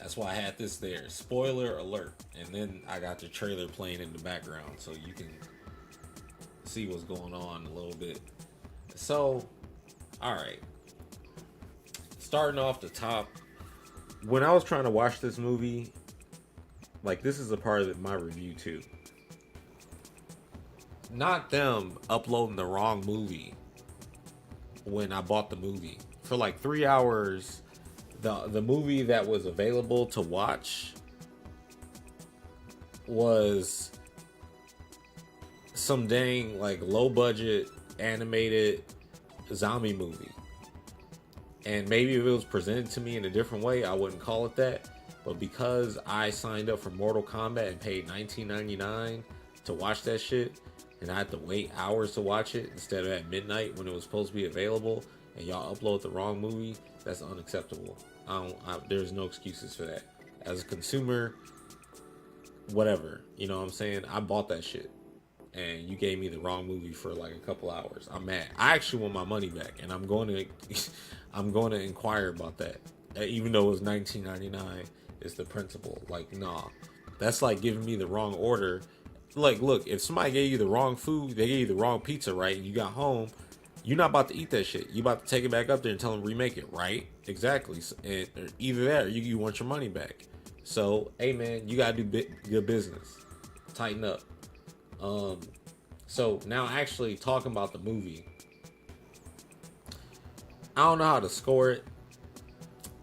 That's why I had this there. Spoiler alert. And then I got the trailer playing in the background so you can see what's going on a little bit. So, alright. Starting off the top. When I was trying to watch this movie, like, this is a part of my review too. Not them uploading the wrong movie when I bought the movie. For like 3 hours, the movie that was available to watch was some dang like low budget animated zombie movie. And maybe if it was presented to me in a different way, I wouldn't call it that. But because I signed up for Mortal Kombat and paid $19.99 to watch that shit, and I had to wait hours to watch it instead of at midnight when it was supposed to be available, and y'all upload the wrong movie, that's unacceptable. There's no excuses for that. As a consumer, whatever, you know what I'm saying? I bought that shit, and you gave me the wrong movie for like a couple hours. I'm mad. I actually want my money back, and I'm going to inquire about that. Even though it was $19.99, it's the principle. Like, nah, that's like giving me the wrong order. Like, look, if somebody gave you the wrong food, they gave you the wrong pizza, right? And you got home, you're not about to eat that shit. You about to take it back up there and tell them remake it, right? Exactly. And either that or you want your money back. So, hey man, you gotta do good business. Tighten up. So now actually talking about the movie, I don't know how to score it.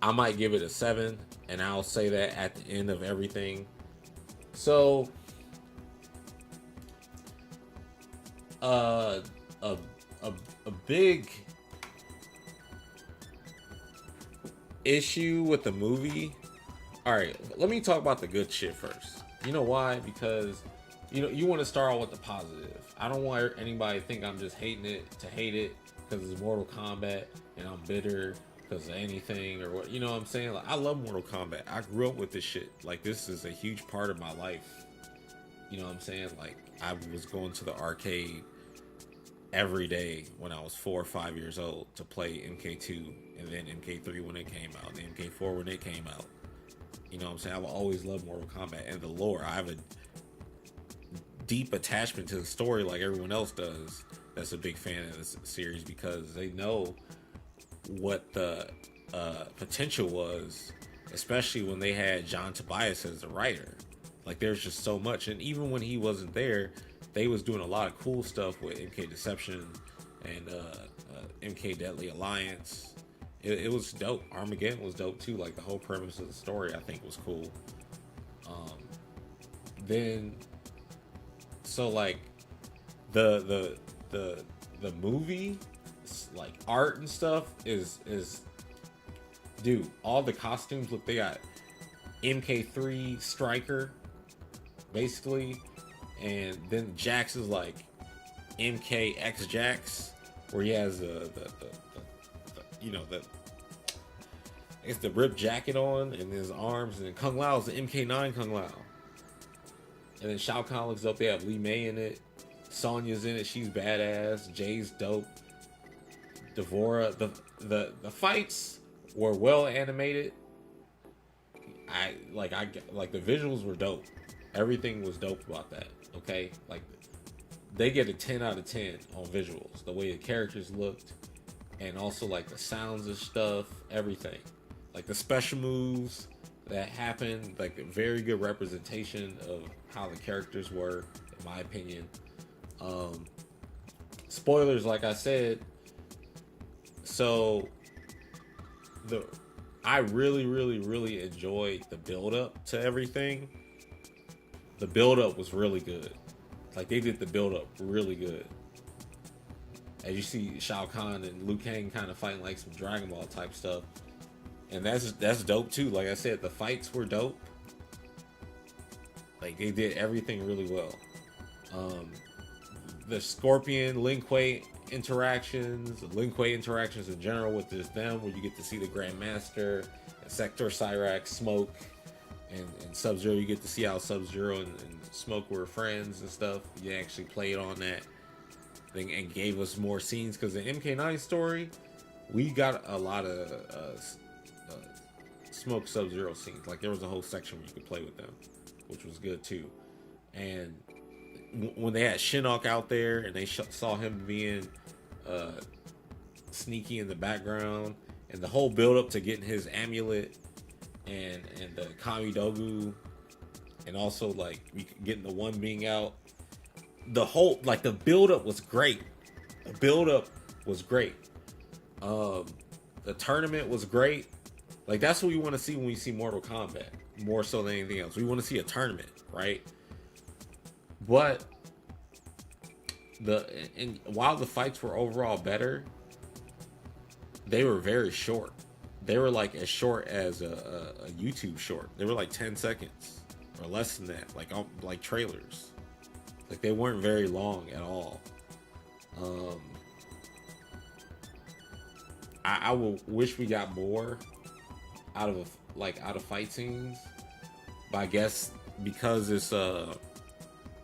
I might give it a 7, and I'll say that at the end of everything. So, a big issue with the movie. All right, let me talk about the good shit first. You know why? Because you want to start out with the positive. I don't want anybody to think I'm just hating it to hate it because it's Mortal Kombat and I'm bitter because of anything or what. You know what I'm saying? Like, I love Mortal Kombat. I grew up with this shit. Like, this is a huge part of my life. You know what I'm saying? Like, I was going to the arcade every day when I was 4 or 5 years old to play MK2 and then MK3 when it came out, and MK4 when it came out. You know what I'm saying? I've always loved Mortal Kombat and the lore. I have a deep attachment to the story like everyone else does that's a big fan of this series because they know what the potential was, especially when they had John Tobias as the writer. Like, there's just so much. And even when he wasn't there, they was doing a lot of cool stuff with MK Deception and MK Deadly Alliance. It was dope. Armageddon was dope too. Like, the whole premise of the story I think was cool. Then so like the movie, like art and stuff is dude, all the costumes, look, they got MK3 Striker basically, and then Jax is like MKX Jax, where he has the it's the ripped jacket on and his arms, and then Kung Lao is the MK9 Kung Lao. And then Shao Kahn looks up, they have Li Mei in it. Sonya's in it, she's badass. Jay's dope. Devora. The fights were well animated. I like the visuals were dope. Everything was dope about that. Okay? Like, they get a 10 out of 10 on visuals. The way the characters looked, and also like the sounds and stuff, everything. Like the special moves that happened, like a very good representation of how the characters were, in my opinion. Spoilers, like I said. So I really enjoyed the build-up to everything. The build-up was really good. Like, they did the build-up really good. As you see Shao Kahn and Liu Kang kind of fighting like some Dragon Ball type stuff. And that's dope too. Like I said, the fights were dope. Like, they did everything really well. The Scorpion Lin Kuei interactions, the Lin Kuei interactions in general with just them, where you get to see the Grandmaster and Sector Cyrax, Smoke, and Sub-Zero. You get to see how Sub-Zero and Smoke were friends and stuff. You actually played on that thing and gave us more scenes, because the MK9 story, we got a lot of smoke Sub-Zero scenes. Like there was a whole section where you could play with them, which was good too. And when they had Shinnok out there and they saw him being sneaky in the background, and the whole build up to getting his amulet and the Kami Dogu, and also like getting the one being out, the whole like the build up was great. The build up was great. The tournament was great. Like that's what we want to see when we see Mortal Kombat, more so than anything else. We want to see a tournament, right? But while the fights were overall better, they were very short. They were like as short as a YouTube short. They were like 10 seconds or less than that, like trailers. Like they weren't very long at all. I will wish we got more out of fight scenes, but I guess because it's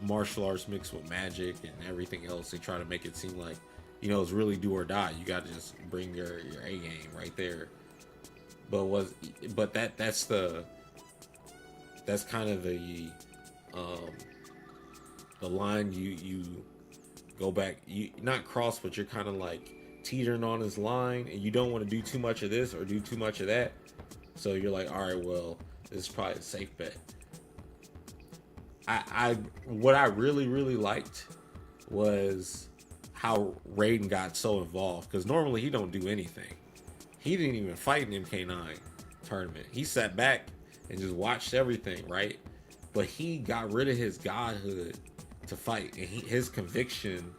martial arts mixed with magic and everything else, they try to make it seem like, you know, it's really do or die. You got to just bring your A game right there. But that's kind of the line you go back, you not cross, but you're kind of like teetering on his line, and you don't want to do too much of this or do too much of that. So you're like, all right, well, this is probably a safe bet. What I really liked was how Raiden got so involved, because normally he don't do anything. He didn't even fight in MK9 tournament. He sat back and just watched everything, right? But he got rid of his godhood to fight, and his conviction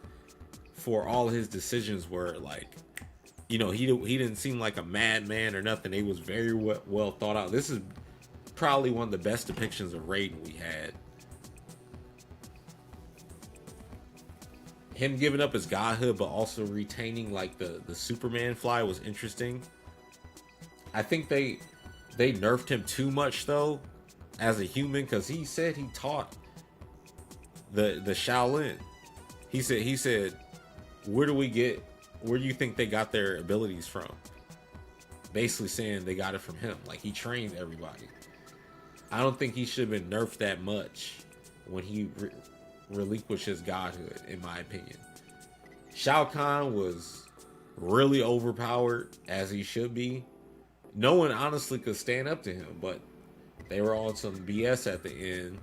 for all his decisions were like, you know, he didn't seem like a madman or nothing. It was very well thought out. This is probably one of the best depictions of Raiden we had. Him giving up his godhood but also retaining like the Superman fly was interesting. I think they nerfed him too much though as a human, because he said he taught the Shaolin. He said where do you think they got their abilities from? Basically saying they got it from him. Like he trained everybody. I don't think he should have been nerfed that much when he relinquished his godhood, in my opinion. Shao Kahn was really overpowered, as he should be. No one honestly could stand up to him, but they were on some BS at the end.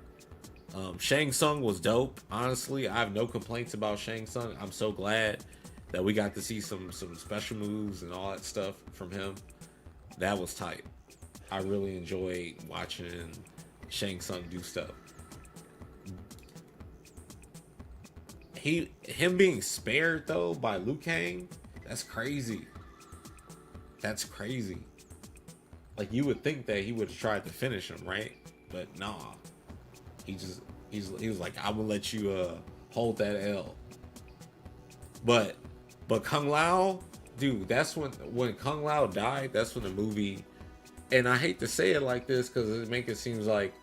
Shang Tsung was dope. Honestly, I have no complaints about Shang Tsung. I'm so glad that we got to see some special moves and all that stuff from him. That was tight. I really enjoyed watching Shang Tsung do stuff. Him being spared though by Liu Kang, that's crazy. That's crazy. Like you would think that he would have tried to finish him, right? But nah. He was like, I will let you hold that L. But Kung Lao, dude, that's when Kung Lao died, that's when the movie, and I hate to say it like this because it make it seem like,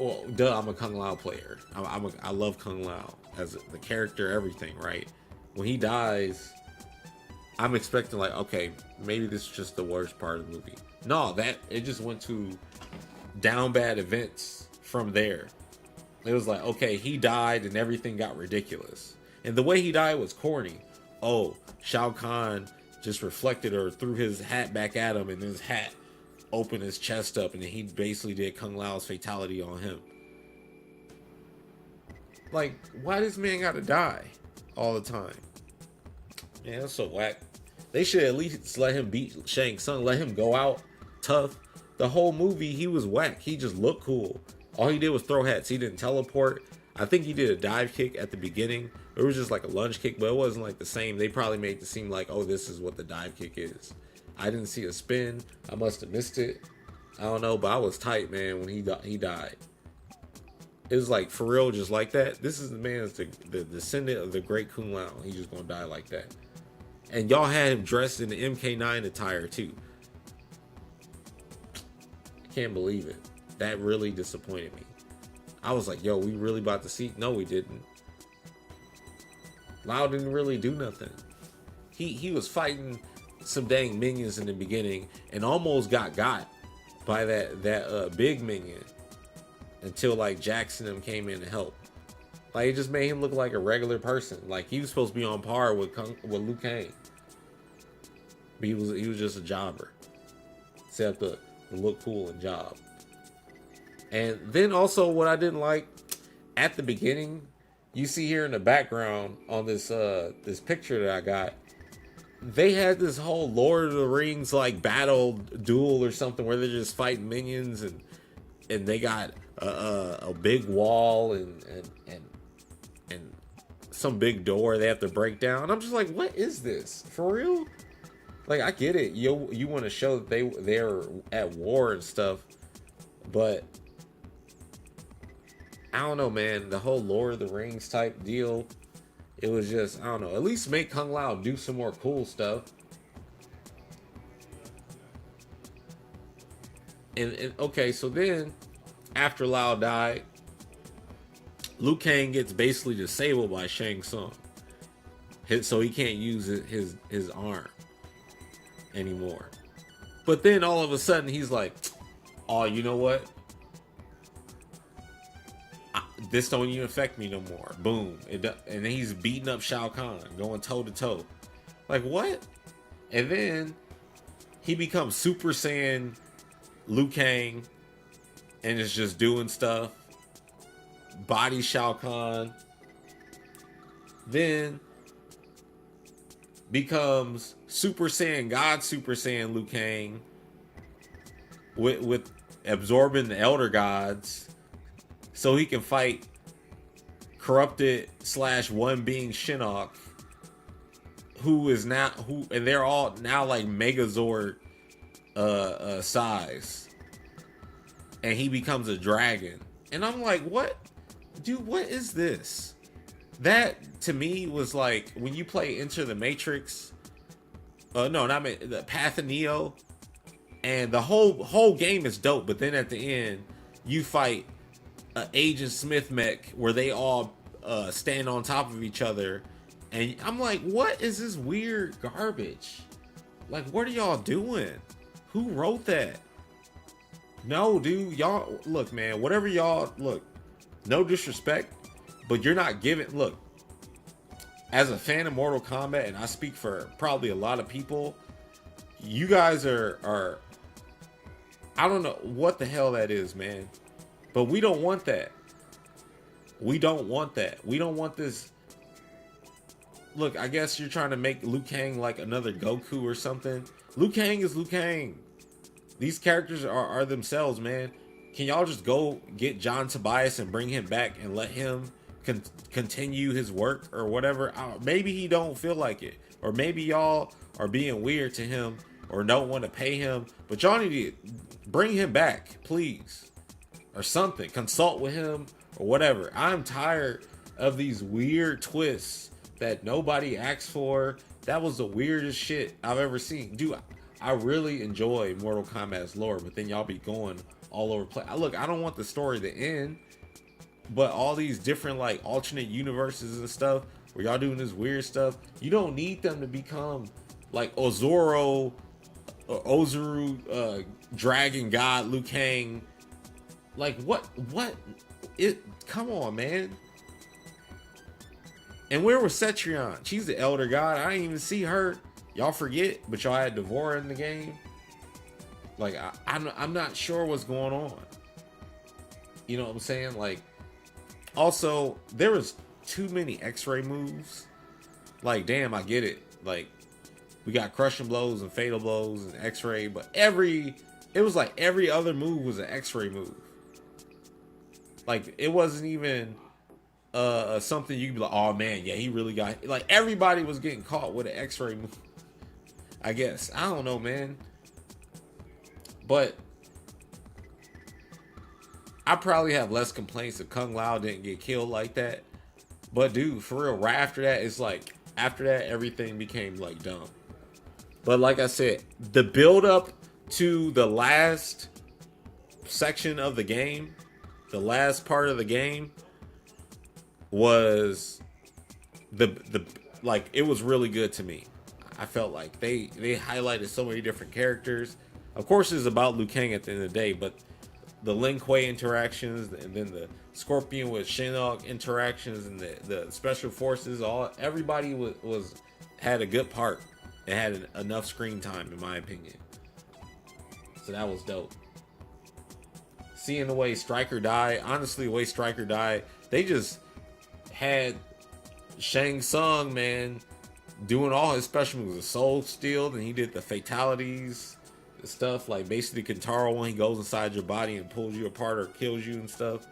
well, duh, I'm a Kung Lao player. I love Kung Lao as the character, everything, right? When he dies, I'm expecting like, okay, maybe this is just the worst part of the movie. No, that it just went to down bad events from there. It was like, okay, he died and everything got ridiculous. And the way he died was corny. Oh, Shao Kahn just reflected or threw his hat back at him, and his hat opened his chest up, and he basically did Kung Lao's fatality on him. Like, why this man gotta die all the time? Man, that's so whack. They should at least let him beat Shang Tsung, let him go out tough. The whole movie, he was whack. He just looked cool. All he did was throw hats. He didn't teleport. I think he did a dive kick at the beginning. It was just like a lunge kick, but it wasn't like the same. They probably made it seem like, oh, this is what the dive kick is. I didn't see a spin. I must have missed it. I don't know, but I was tight, man, when he died. It was like, for real, just like that. This is the man, the descendant of the great Kung Lao. He's just gonna die like that. And y'all had him dressed in the MK9 attire too. I can't believe it. That really disappointed me. I was like, yo, we really about to see? No, we didn't. Lao didn't really do nothing. He was fighting some dang minions in the beginning and almost got by that big minion until like Jackson and them came in to help. Like, it just made him look like a regular person. Like, he was supposed to be on par with Liu Kang, but he was just a jobber, except to look cool and job. And then also, what I didn't like at the beginning, you see here in the background on this picture that I got, they had this whole Lord of the Rings like battle duel or something where they're just fighting minions, and they got a big wall and some big door they have to break down. I'm just like, what is this for real? Like, I get it, you want to show that they're at war and stuff, but I don't know, man. The whole Lord of the Rings type deal, it was just, I don't know. At least make Kung Lao do some more cool stuff. And okay, so then after Lao died, Liu Kang gets basically disabled by Shang Tsung, so he can't use his arm anymore. But then all of a sudden he's like, oh, you know what? This don't even affect me no more. Boom. And then he's beating up Shao Kahn, going toe to toe. Like, what? And then he becomes Super Saiyan Liu Kang and is just doing stuff. Body Shao Kahn. Then becomes Super Saiyan God Super Saiyan Liu Kang with absorbing the Elder Gods, so he can fight corrupted / one being Shinnok, and they're all now like Megazord size, and he becomes a dragon. And I'm like, what? Dude, what is this? That to me was like when you play Enter the Matrix. The Path of Neo, and the whole game is dope, but then at the end you fight Agent Smith mech where they all stand on top of each other, and I'm like, what is this weird garbage? Like, what are y'all doing? Who wrote that? No, dude, y'all look, man, whatever y'all look, no disrespect, but you're not giving. Look, as a fan of Mortal Kombat, and I speak for probably a lot of people, you guys are I don't know what the hell that is, man. But we don't want that. We don't want that. We don't want this. Look, I guess you're trying to make Liu Kang like another Goku or something. Liu Kang is Liu Kang. These characters are themselves, man. Can y'all just go get John Tobias and bring him back and let him continue his work or whatever? Maybe he don't feel like it. Or maybe y'all are being weird to him or don't want to pay him. But y'all need to bring him back, please. Or something. Consult with him or whatever. I'm tired of these weird twists that nobody asked for. That was the weirdest shit I've ever seen. Dude, I really enjoy Mortal Kombat's lore, but then y'all be going all over place. Look, I don't want the story to end, but all these different like alternate universes and stuff where y'all doing this weird stuff, you don't need them to become like Ozuru, Dragon God, Liu Kang. Like, what? Come on, man. And where was Cetrion? She's the Elder God. I didn't even see her. Y'all forget, but y'all had Devora in the game. Like, I'm not sure what's going on. You know what I'm saying? Like, also, there was too many X-ray moves. Like, damn, I get it. Like, we got crushing blows and fatal blows and X-ray, but it was like every other move was an X-ray move. Like, it wasn't even something you could be like, oh man, yeah, he really got, like, everybody was getting caught with an X-ray move, I guess. I don't know, man. But I probably have less complaints if Kung Lao didn't get killed like that. But dude, for real, right after that, it's like, after that, everything became like dumb. But like I said, the build up to the last section of the game, the last part of the game, was the like, it was really good to me. I felt like they highlighted so many different characters. Of course, it's about Liu Kang at the end of the day, but the Lin Kuei interactions, and then the Scorpion with Shinnok interactions, and the special forces, everybody was had a good part. It had enough screen time, in my opinion. So that was dope. Seeing the way Stryker died, honestly, the way Stryker died, they just had Shang Tsung, man, doing all his special moves. The Soul Steel, and he did the fatalities, the stuff like basically Kentaro when he goes inside your body and pulls you apart or kills you and stuff.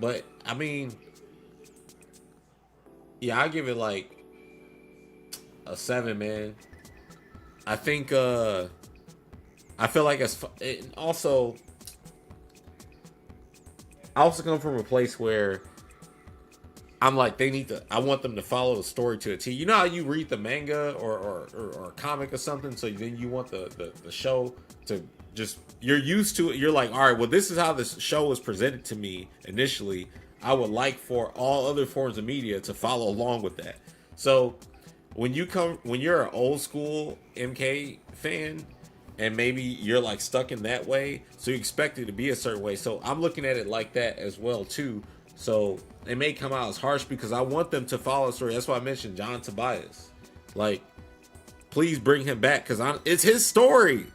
But I mean, yeah, I give it like a 7, man. I think I feel like I also come from a place where I'm like, I want them to follow the story to a T. You know how you read the manga or a comic or something, so then you want the show to just, you're used to it. You're like, all right, well, this is how this show was presented to me initially. I would like for all other forms of media to follow along with that. So when you're an old school MK fan, and maybe you're like stuck in that way, so you expect it to be a certain way. So I'm looking at it like that as well too. So it may come out as harsh because I want them to follow the story. That's why I mentioned John Tobias. Like, please bring him back, because it's his story.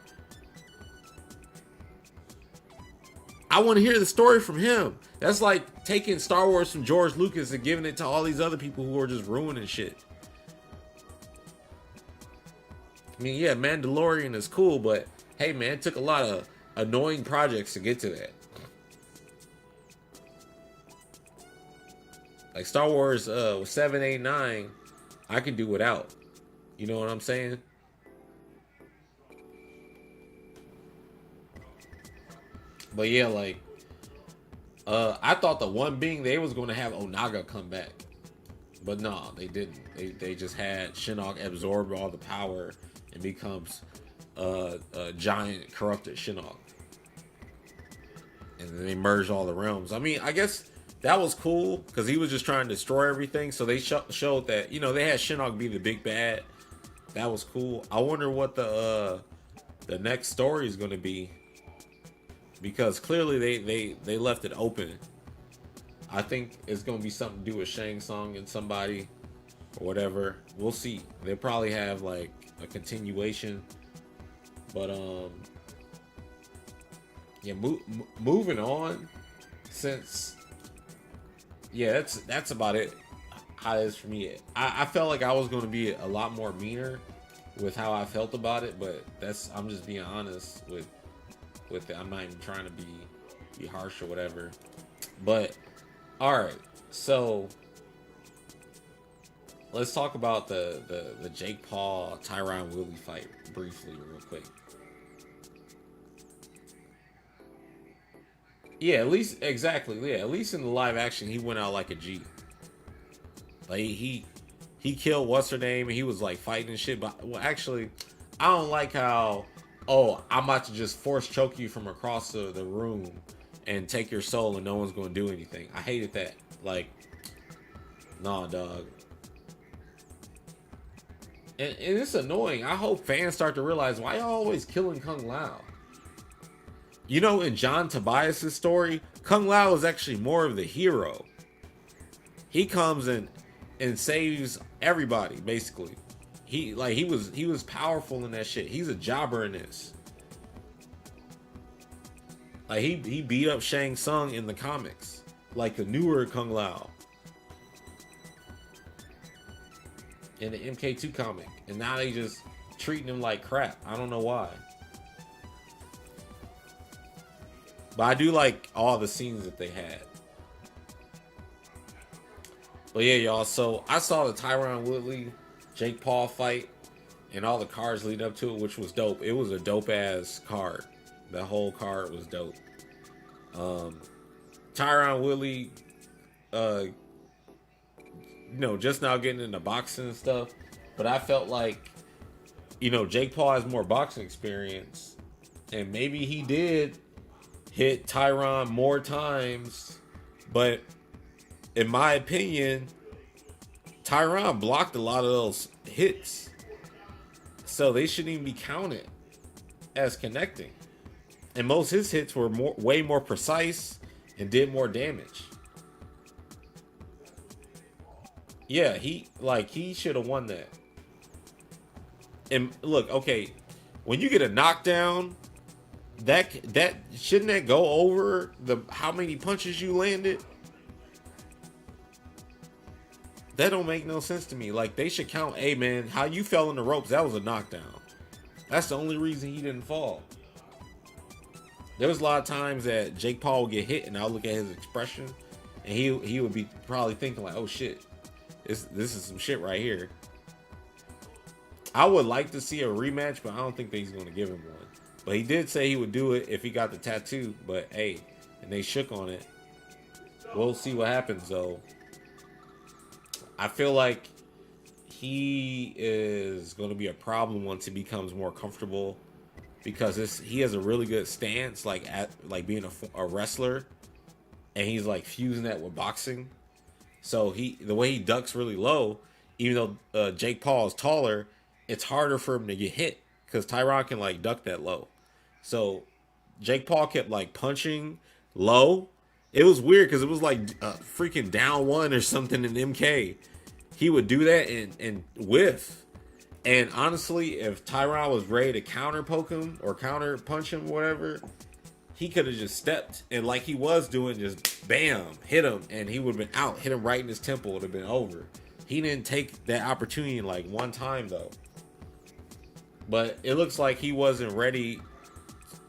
I want to hear the story from him. That's like taking Star Wars from George Lucas and giving it to all these other people who are just ruining shit. I mean, yeah, Mandalorian is cool, but hey, man, it took a lot of annoying projects to get to that. Like Star Wars 7, 8, 9, I can do without. You know what I'm saying? But yeah, like, I thought the one being they was going to have Onaga come back. But no, they didn't. They just had Shinnok absorb all the power and becomes a giant corrupted Shinnok. And then they merged all the realms. I mean, I guess that was cool because he was just trying to destroy everything. So they showed that, you know, they had Shinnok be the big bad. That was cool. I wonder what the next story is going to be, because clearly they left it open. I think it's going to be something to do with Shang Tsung and somebody or whatever. We'll see. They'll probably have like a continuation. But yeah, moving on, since yeah, that's about it. How it is for me. I felt like I was going to be a lot more meaner with how I felt about it, but I'm just being honest with it. I'm not even trying to be harsh or whatever. But all right, so let's talk about the Jake Paul Tyron Woodley fight briefly, real quick. Yeah, at least exactly. Yeah, at least in the live action, he went out like a G. Like he killed what's her name, and he was like fighting and shit. But well, actually, I don't like how, oh, I'm about to just force choke you from across the room and take your soul, and no one's gonna do anything. I hated that. Like, nah, dog. And it's annoying. I hope fans start to realize, why y'all always killing Kung Lao? You know, in John Tobias' story, Kung Lao is actually more of the hero. He comes and saves everybody, basically. He was powerful in that shit. He's a jobber in this. Like he beat up Shang Tsung in the comics, like the newer Kung Lao in the MK2 comic, and now they just treating him like crap. I don't know why. But I do like all the scenes that they had. But yeah, y'all, so I saw the Tyron Woodley Jake Paul fight and all the cards lead up to it, which was dope. It was a dope ass card. The whole card was dope. Tyron Woodley, you know, just now getting into boxing and stuff, but I felt like, you know, Jake Paul has more boxing experience, and maybe he did hit Tyron more times, but in my opinion, Tyron blocked a lot of those hits, so they shouldn't even be counted as connecting. And most of his hits were way more precise and did more damage. Yeah, he should have won that. And look, okay, when you get a knockdown, that shouldn't that go over the how many punches you landed? That don't make no sense to me. Like, they should count, hey man, how you fell in the ropes, that was a knockdown. That's the only reason he didn't fall. There was a lot of times that Jake Paul would get hit and I'll look at his expression and he would be probably thinking like, oh shit, this is some shit right here. I would like to see a rematch, but I don't think that he's going to give him one. But he did say he would do it if he got the tattoo. But hey, and they shook on it. We'll see what happens though. I feel like he is going to be a problem once he becomes more comfortable, because he has a really good stance, like being a wrestler, and he's like fusing that with boxing. So the way he ducks really low, even though Jake Paul is taller, it's harder for him to get hit because Tyron can like duck that low. So Jake Paul kept like punching low. It was weird because it was like freaking down one or something in MK. He would do that and whiff. And honestly, if Tyron was ready to counter poke him or counter punch him, whatever, he could have just stepped and like he was doing, just bam, hit him, and he would have been out. Hit him right in his temple, would have been over. He didn't take that opportunity like one time though. But it looks like he wasn't ready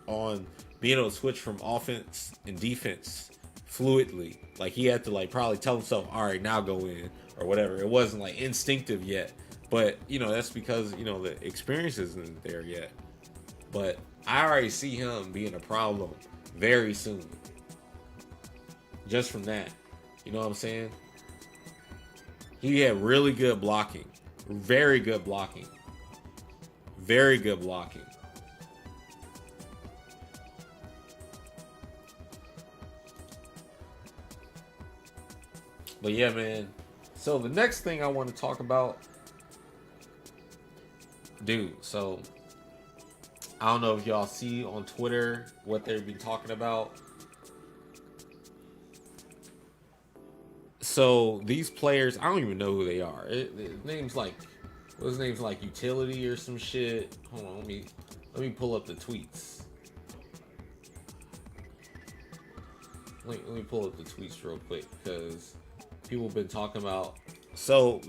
on being able to switch from offense and defense fluidly. Like he had to like probably tell himself, all right, now go in or whatever. It wasn't like instinctive yet. But, you know, that's because, you know, the experience isn't there yet. But I already see him being a problem very soon. Just from that. You know what I'm saying? He had really good blocking. Very good blocking. Very good blocking. But yeah, man. So the next thing I want to talk about, dude, so I don't know if y'all see on Twitter what they've been talking about. So these players, I don't even know who they are. His name's like, what's his name's like Utility or some shit. Hold on, let me pull up the tweets. Let me pull up the tweets real quick because people have been talking about. So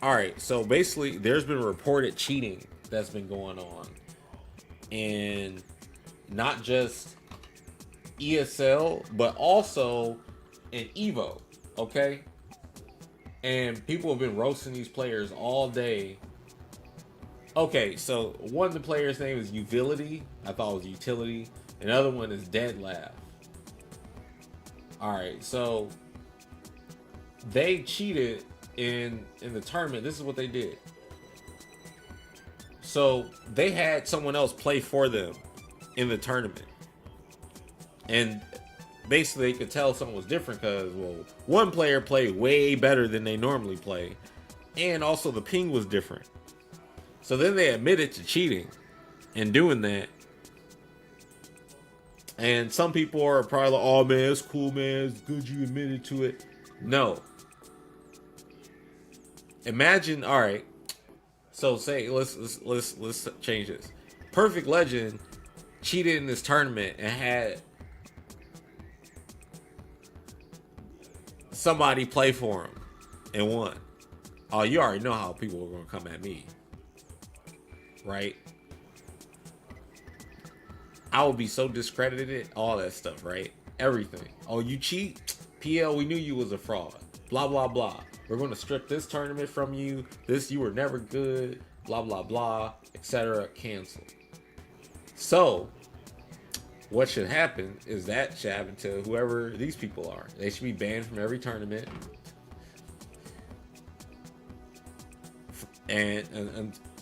all right. So basically, there's been reported cheating that's been going on, and not just ESL, but also in Evo. Okay, and people have been roasting these players all day. Okay, so one of the players' name is Utility. I thought it was Utility. Another one is Dead Laugh. All right, so they cheated in the tournament. This is what they did. So they had someone else play for them in the tournament, and basically they could tell someone was different because, well, one player played way better than they normally play, and also the ping was different. So then they admitted to cheating and doing that. And some people are probably like, oh man, it's cool, man, it's good you admitted to it. No. Imagine, all right. So say let's change this. Perfect Legend cheated in this tournament and had somebody play for him and won. Oh, you already know how people are gonna come at me, right? I would be so discredited, all that stuff, right? Everything. Oh, you cheat? PL, we knew you was a fraud. Blah, blah, blah. We're going to strip this tournament from you. You were never good. Blah, blah, blah, etc. Canceled. So, what should happen is that should happen to whoever these people are. They should be banned from every tournament.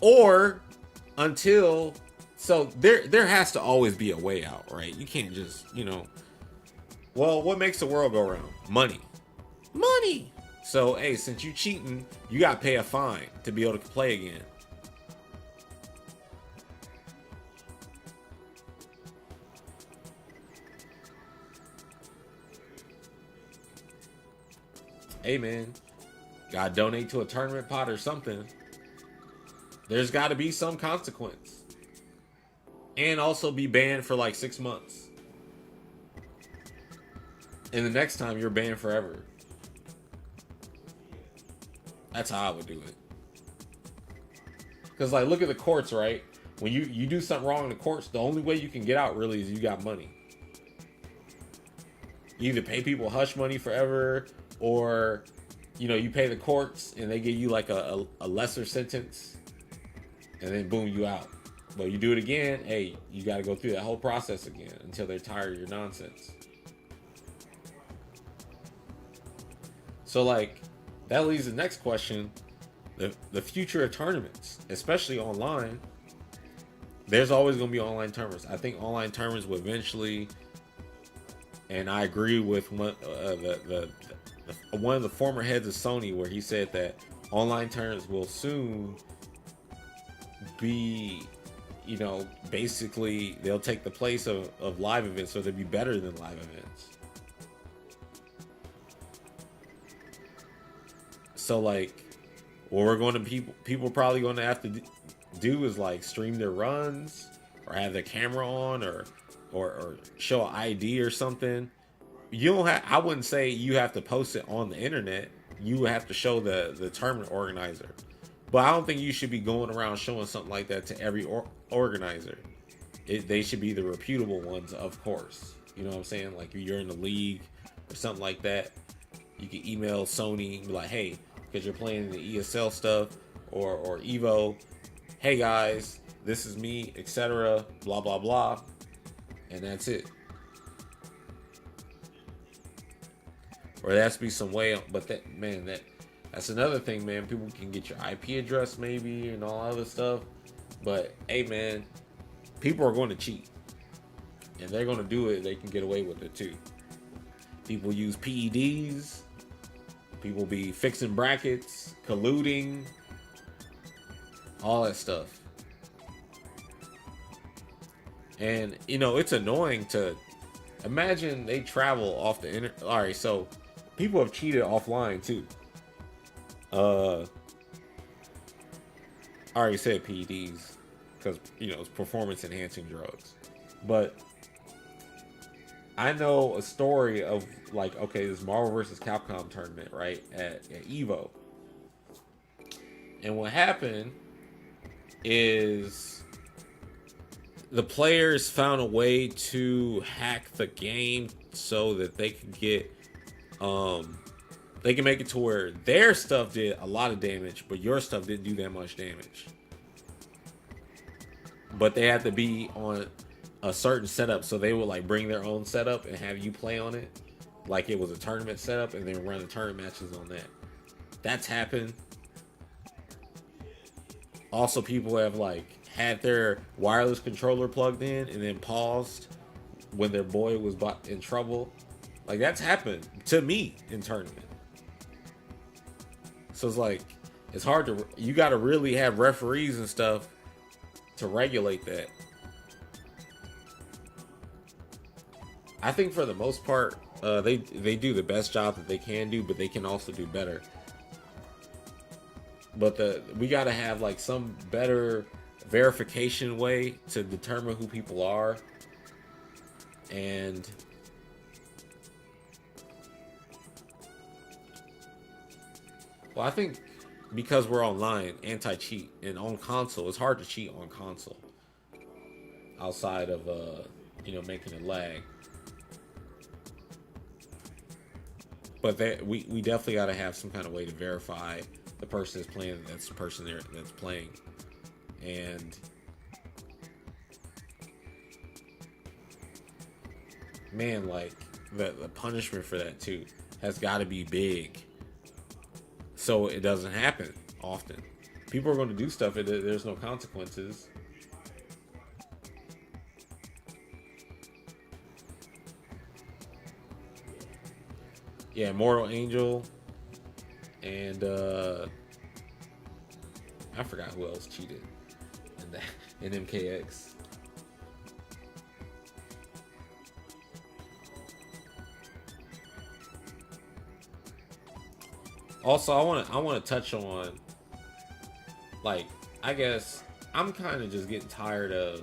Or until... So there has to always be a way out, right? You can't just, well, what makes the world go round? Money. Money. So, hey, since you cheating, you got to pay a fine to be able to play again. Hey, man, got to donate to a tournament pot or something. There's got to be some consequence. And also be banned for like 6 months. And the next time you're banned forever. That's how I would do it. Because, like, look at the courts, right? When you do something wrong in the courts, the only way you can get out really is you got money. You either pay people hush money forever, or, you know, you pay the courts and they give you like a lesser sentence, and then boom, you out. But you do it again, hey, you got to go through that whole process again until they're tired of your nonsense. So, like, that leads to the next question. The future of tournaments, especially online, there's always going to be online tournaments. I think online tournaments will eventually, and I agree with one of the former heads of Sony, where he said that online tournaments will soon be, you know, basically they'll take the place of live events, so they'll be better than live events. So, like, what we're going to people probably going to have to do is like stream their runs, or have their camera on, or show an ID or something. You don't have. I wouldn't say you have to post it on the internet. You would have to show the tournament organizer. But I don't think you should be going around showing something like that to every organizer. They should be the reputable ones, of course. You know what I'm saying? Like, if you're in the league or something like that, you can email Sony and be like, hey, because you're playing the ESL stuff or Evo, hey guys, this is me, etc. Blah blah blah, and that's it. Or there has to be some way, but that's another thing, man. People can get your IP address maybe and all other stuff, but hey, man, people are going to cheat, and they're going to do it. They can get away with it too. People use PEDs. People be fixing brackets, colluding, all that stuff. And, you know, it's annoying to imagine they travel off the internet. All right, so people have cheated offline too. I already said PEDs because, you know, it's performance enhancing drugs. But I know a story of, like, okay, this Marvel vs. Capcom tournament, right, at Evo. And what happened is the players found a way to hack the game so that they could get, they can make it to where their stuff did a lot of damage, but your stuff didn't do that much damage. But they had to be on a certain setup, so they would like bring their own setup and have you play on it like it was a tournament setup, and then run the tournament matches on that. That's happened. Also, people have like had their wireless controller plugged in and then paused when their boy was in trouble. Like, that's happened to me in tournament. So it's like, it's hard to, you got to really have referees and stuff to regulate that. I think for the most part, they do the best job that they can do, but they can also do better. But we got to have like some better verification way to determine who people are. And well, I think because we're online, anti-cheat, and on console, it's hard to cheat on console outside of you know, making it lag. But we definitely got to have some kind of way to verify the person is playing. That's the person there that's playing, and man, like the punishment for that too has got to be big, so it doesn't happen often. People are going to do stuff. There's no consequences. Yeah, Mortal Angel. and I forgot who else cheated in that in MKX. Also, I want to touch on, like, I guess I'm kind of just getting tired of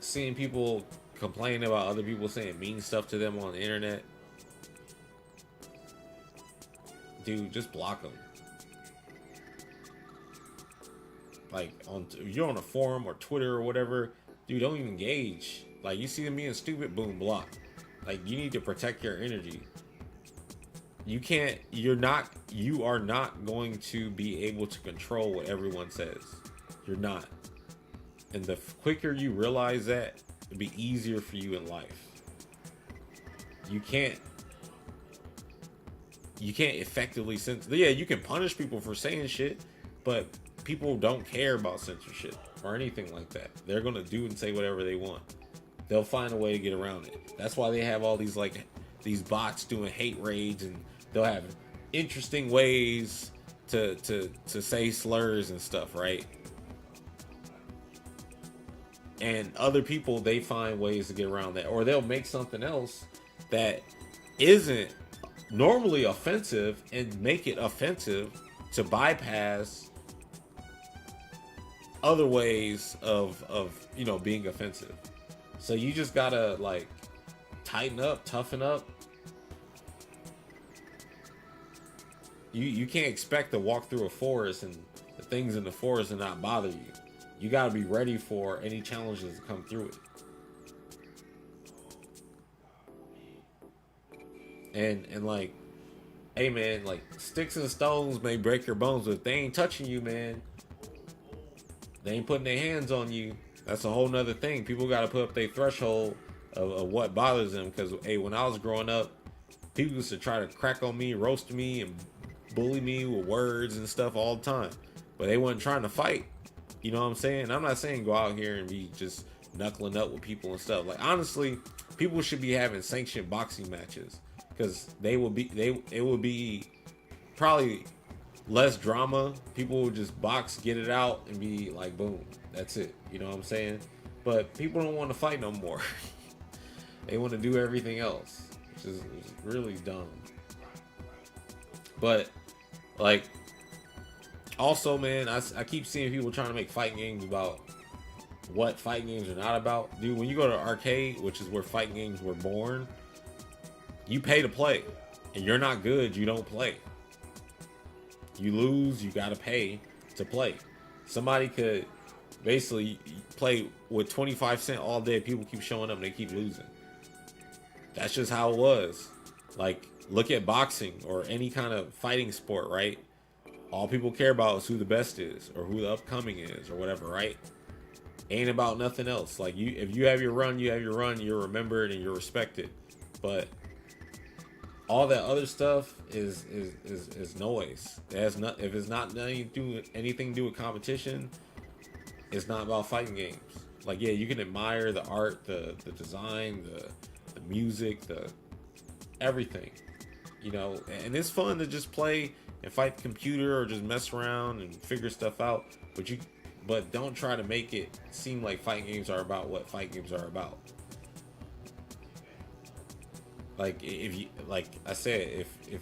seeing people complain about other people saying mean stuff to them on the internet. Dude, just block them. Like, if you're on a forum or Twitter or whatever, dude, don't even engage. Like, you see them being stupid, boom, block. Like, you need to protect your energy. You are not going to be able to control what everyone says. You're not. And the quicker you realize that, it'll be easier for you in life. You can't effectively censor. Yeah, you can punish people for saying shit, but people don't care about censorship or anything like that. They're gonna do and say whatever they want. They'll find a way to get around it. That's why they have all these bots doing hate raids, and they'll have interesting ways to say slurs and stuff, right? And other people, they find ways to get around that, or they'll make something else that isn't normally offensive and make it offensive to bypass other ways of being offensive. So you just gotta, like, tighten up, toughen up. You can't expect to walk through a forest and the things in the forest and not bother you. You gotta be ready for any challenges to come through it. And like, hey man, like, sticks and stones may break your bones, but if they ain't touching you, man, they ain't putting their hands on you. That's a whole nother thing. People got to put up their threshold of what bothers them. Because, hey, when I was growing up, people used to try to crack on me, roast me, and bully me with words and stuff all the time. But they wasn't trying to fight. You know what I'm saying? I'm not saying go out here and be just knuckling up with people and stuff. Like, honestly, people should be having sanctioned boxing matches. Because it would be probably less drama. People would just box, get it out, and be like, boom, that's it. You know what I'm saying? But people don't want to fight no more. They want to do everything else, which is really dumb. But, like, also, man, I keep seeing people trying to make fighting games about what fighting games are not about. Dude, when you go to arcade, which is where fighting games were born, you pay to play. And you're not good, you don't play. You lose, you gotta pay to play. Somebody could basically play with 25 cents all day. People keep showing up and they keep losing. That's just how it was. Like, look at boxing or any kind of fighting sport, right? All people care about is who the best is or who the upcoming is or whatever, right? Ain't about nothing else. Like, if you have your run, you have your run, you're remembered and you're respected. But all that other stuff is noise. It has not, if it's not anything to do with competition, it's not about fighting games. Like, yeah, you can admire the art, the design, the music, the everything, you know, and it's fun to just play and fight the computer or just mess around and figure stuff out. But don't try to make it seem like fighting games are about what fighting games are about. Like, if you, like I said, if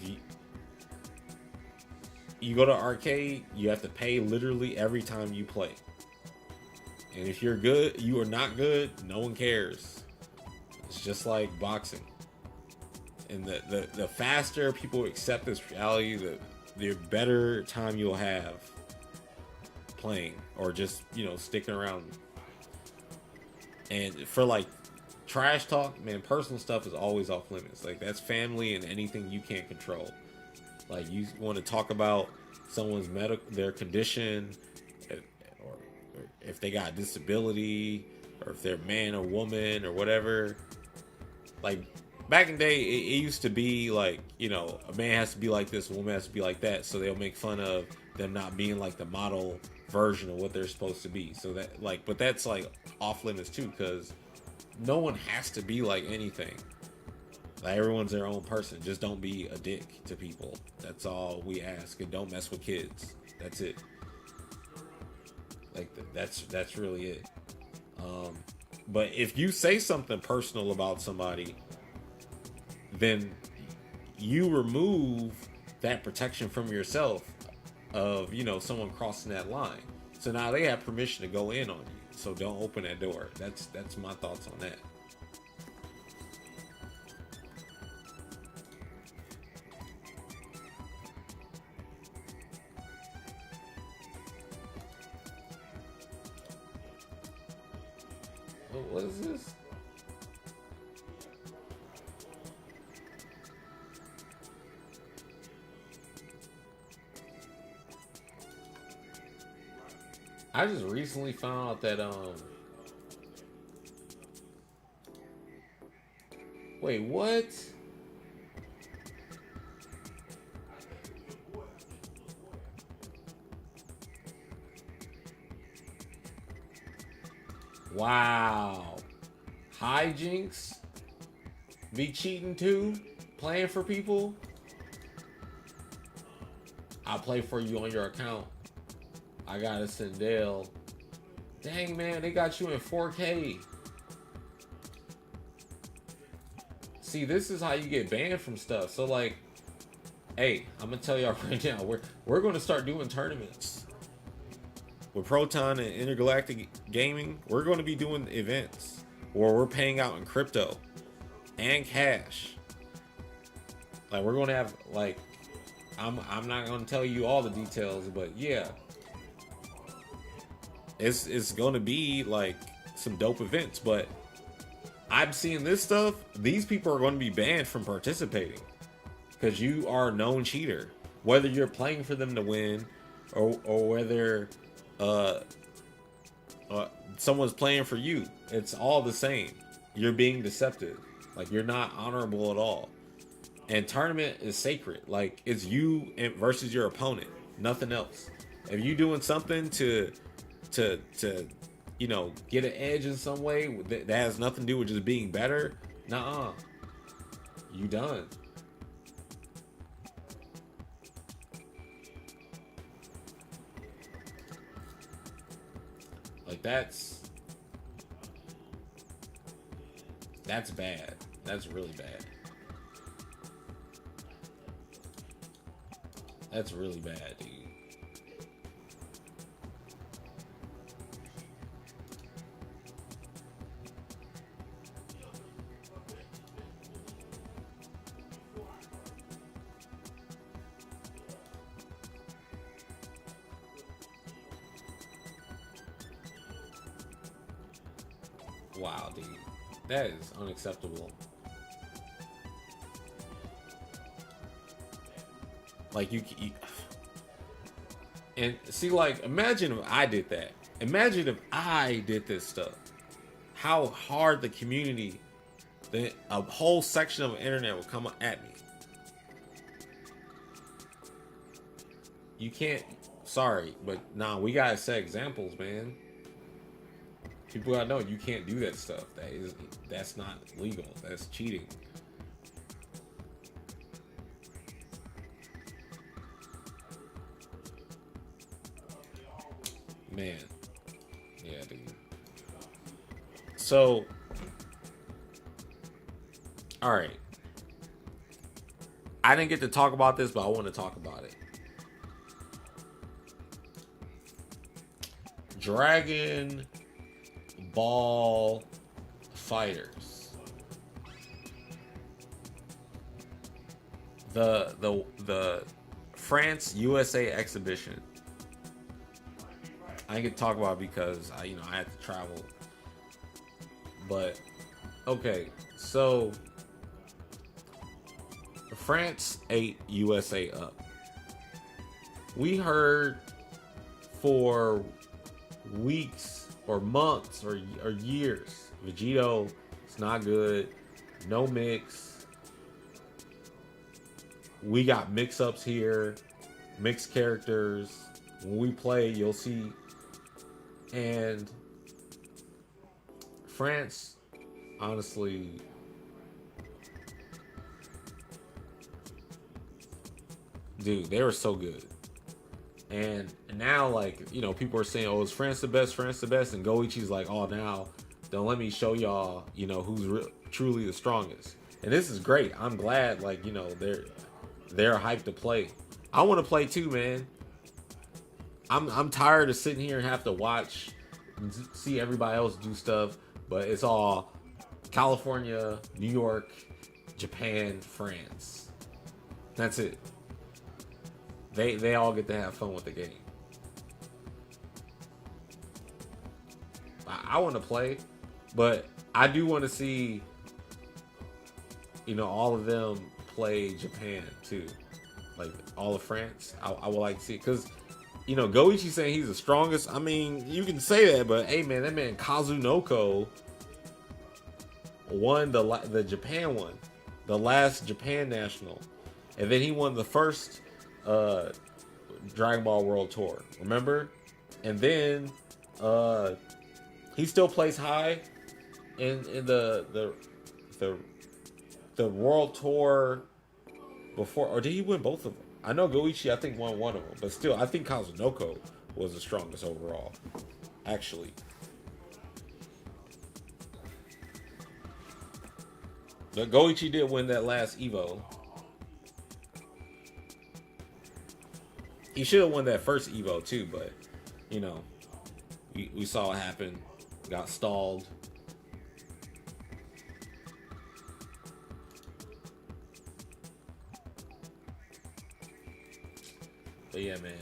you go to arcade, you have to pay literally every time you play. And if you're good, you are not good, no one cares. It's just like boxing. And the faster people accept this reality, the better time you'll have playing or just, you know, sticking around. And for, like, trash talk, man, personal stuff is always off limits. Like, that's family and anything you can't control. Like, you want to talk about someone's their condition, or if they got a disability, or if they're man or woman or whatever. Like, back in the day, it used to be like, you know, a man has to be like this, a woman has to be like that, so they'll make fun of them not being like the model version of what they're supposed to be. So that, like, but that's like off limits too, because no one has to be like anything. Like, everyone's their own person. Just don't be a dick to people. That's all we ask. And don't mess with kids. That's it. Like, that's really it. But if you say something personal about somebody, then you remove that protection from yourself of, you know, someone crossing that line. So now they have permission to go in on you. So don't open that door. That's my thoughts on that. What is this? I just recently found out that wait, what? Wow. Hijinks be cheating too? Playing for people? I'll play for you on your account. I got a Sindel. Dang, man, they got you in 4K. See, this is how you get banned from stuff. So, like, hey, I'm gonna tell y'all right now, we're gonna start doing tournaments with Proton and Intergalactic Gaming. We're gonna be doing events where we're paying out in crypto and cash. Like, we're gonna have, like, I'm not gonna tell you all the details, but yeah, it's gonna be like some dope events. But I'm seeing this stuff. These people are going to be banned from participating because you are a known cheater, whether you're playing for them to win or whether someone's playing for you. It's all the same. You're being deceptive. Like, you're not honorable at all. And tournament is sacred. Like, it's you versus your opponent, nothing else. If you doing something to you know, get an edge in some way that has nothing to do with just being better, nah, you done. Like, that's bad. That's really bad. That's really bad, dude. Wow, dude. That is unacceptable. Like, you and see, like, imagine if I did that. Imagine if I did this stuff. How hard the community, a whole section of the internet would come at me. You can't, sorry, but nah, we gotta set examples, man. People gotta know you can't do that stuff. That's not legal. That's cheating. Man. Yeah, dude. So, all right. I didn't get to talk about this, but I want to talk about it. Dragon Ball FighterZ. The France USA exhibition. I didn't get to talk about it because I had to travel. But okay, so France ate USA up. We heard for weeks or months or years, Vegito, it's not good, no mix. We got mix-ups here, mixed characters. When we play, you'll see. And France, honestly, dude, they were so good. And now, like, you know, people are saying, oh, is France the best? France the best? And Goichi's like, oh, now, then let me show y'all, you know, who's truly the strongest. And this is great. I'm glad, like, you know, they're hyped to play. I want to play too, man. I'm tired of sitting here and have to watch and see everybody else do stuff, but it's all California, New York, Japan, France. That's it. They all get to have fun with the game. I want to play, but I do want to see, you know, all of them play Japan too, like all of France. I would like to see it because, you know, Goichi saying he's the strongest. I mean, you can say that, but hey, man, that man Kazunoko won the Japan one, the last Japan national, and then he won the first Dragon Ball World Tour. Remember? And then he still plays high in the World Tour before, or did he win both of them? I know Goichi, I think, won one of them, but still, I think Kazunoko was the strongest overall, actually. But Goichi did win that last Evo. He should have won that first Evo too, but, you know, we saw what happened. Got stalled. But yeah, man.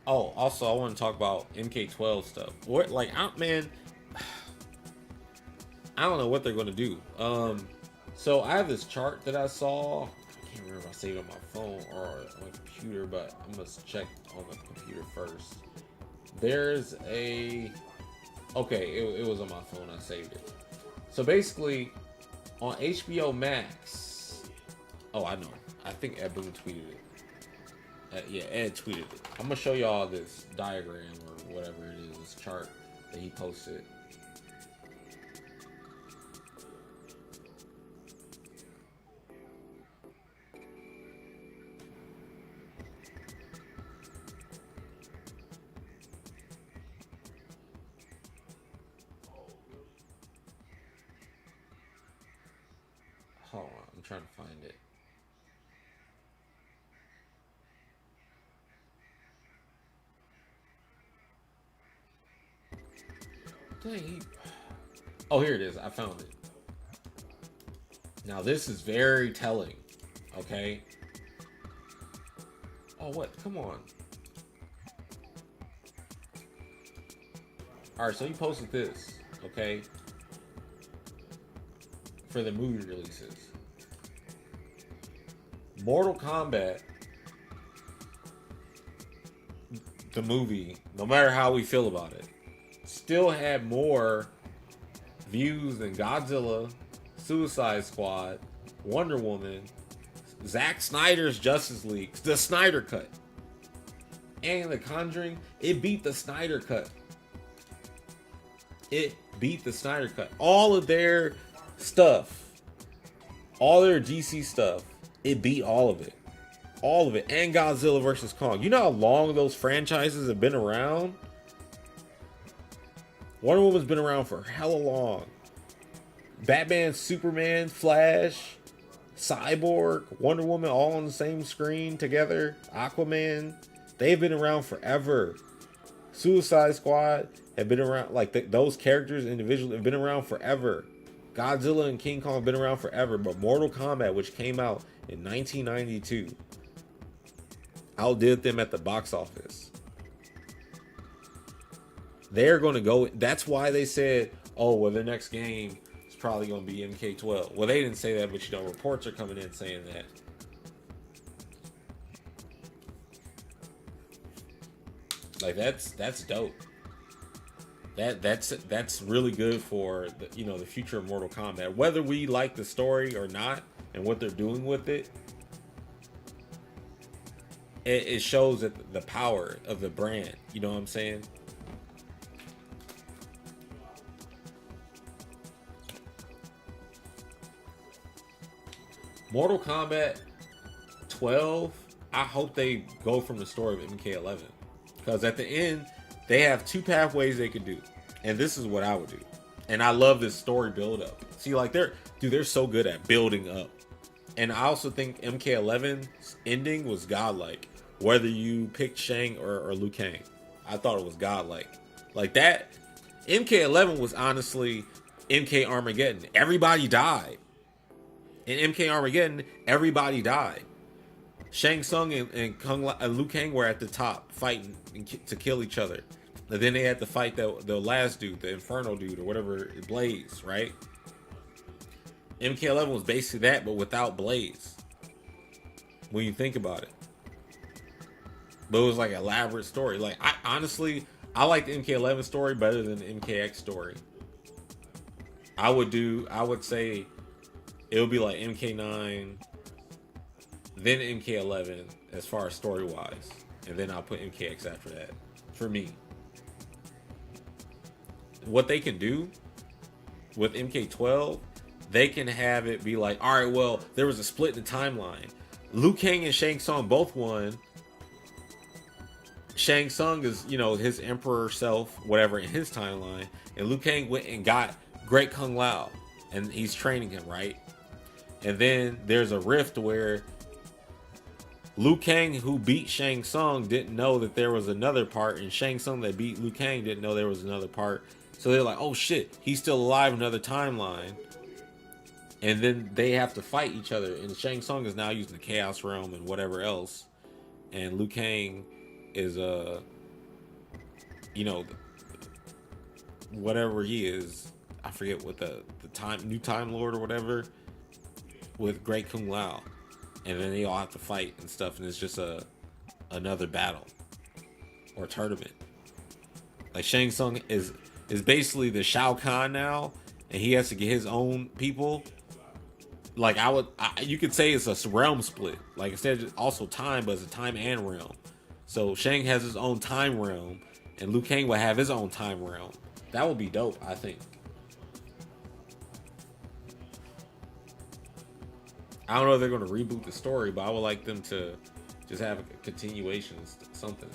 Oh, also, I want to talk about MK12 stuff. What, like, man, I don't know what they're going to do. So I have this chart that I saw. I can't remember if I saved it on my phone or on my computer, but I must check on the computer first. There's a... Okay, it was on my phone. I saved it. So basically, on HBO Max... Oh, I know. I think Ed Boon tweeted it. Yeah, Ed tweeted it. I'm going to show y'all this diagram or whatever it is, this chart that he posted. Hold on, I'm trying to find it. Dang. Oh, here it is. I found it. Now, this is very telling. Okay. Oh, what? Come on. Alright, so he posted this. Okay. For the movie releases. Mortal Kombat, the movie, no matter how we feel about it, still had more views than Godzilla, Suicide Squad, Wonder Woman, Zack Snyder's Justice League, the Snyder Cut, and The Conjuring. It beat the Snyder Cut. It beat the Snyder Cut. All of their stuff, all their DC stuff, it beat all of it. All of it. And Godzilla vs. Kong. You know how long those franchises have been around? Wonder Woman's been around for hella long. Batman, Superman, Flash, Cyborg, Wonder Woman all on the same screen together. Aquaman. They've been around forever. Suicide Squad have been around, like those characters individually have been around forever. Godzilla and King Kong have been around forever. But Mortal Kombat, which came out in 1992, outdid them at the box office. They're going to go. That's why they said, oh, well, the next game is probably going to be MK12. Well, they didn't say that, but, you know, reports are coming in saying that. Like, that's dope. That's really good for the, you know, the future of Mortal Kombat. Whether we like the story or not and what they're doing with it, it shows that the power of the brand. You know what I'm saying? Mortal Kombat 12, I hope they go from the story of MK11. Because at the end, they have two pathways they could do. And this is what I would do. And I love this story build up. See, like they're so good at building up. And I also think MK11's ending was godlike. Whether you picked Shang or Liu Kang, I thought it was godlike. Like that, MK11 was honestly MK Armageddon. Everybody died. In MK Armageddon, everybody died. Shang Tsung and Liu Kang were at the top fighting to kill each other. And then they had to fight the last dude, the Inferno dude, or whatever, Blaze, right? MK11 was basically that, but without Blaze. When you think about it. But it was like an elaborate story. Like, I honestly like the MK11 story better than the MKX story. I would say it would be like MK9, then MK11 as far as story wise, and then I'll put MKX after that for me. What they can do with MK12, they can have it be like, all right, well, there was a split in the timeline. Liu Kang and Shang Tsung both won. Shang Tsung is, his emperor self, whatever, in his timeline, and Liu Kang went and got Great Kung Lao, and he's training him, right? And then there's a rift where Liu Kang, who beat Shang Tsung, didn't know that there was another part, and Shang Tsung that beat Liu Kang didn't know there was another part. So they're like, oh shit, he's still alive in another timeline. And then they have to fight each other. And Shang Tsung is now using the Chaos Realm and whatever else. And Liu Kang is, whatever he is. I forget what the new Time Lord or whatever. With Great Kung Lao. And then they all have to fight and stuff. And it's just another battle. Or tournament. Like Shang Tsung is basically the Shao Kahn now, and he has to get his own people. Like you could say it's a realm split. Like instead of also time, but it's a time and realm. So Shang has his own time realm, and Liu Kang will have his own time realm. That would be dope, I think. I don't know if they're going to reboot the story, but I would like them to just have a continuation, something.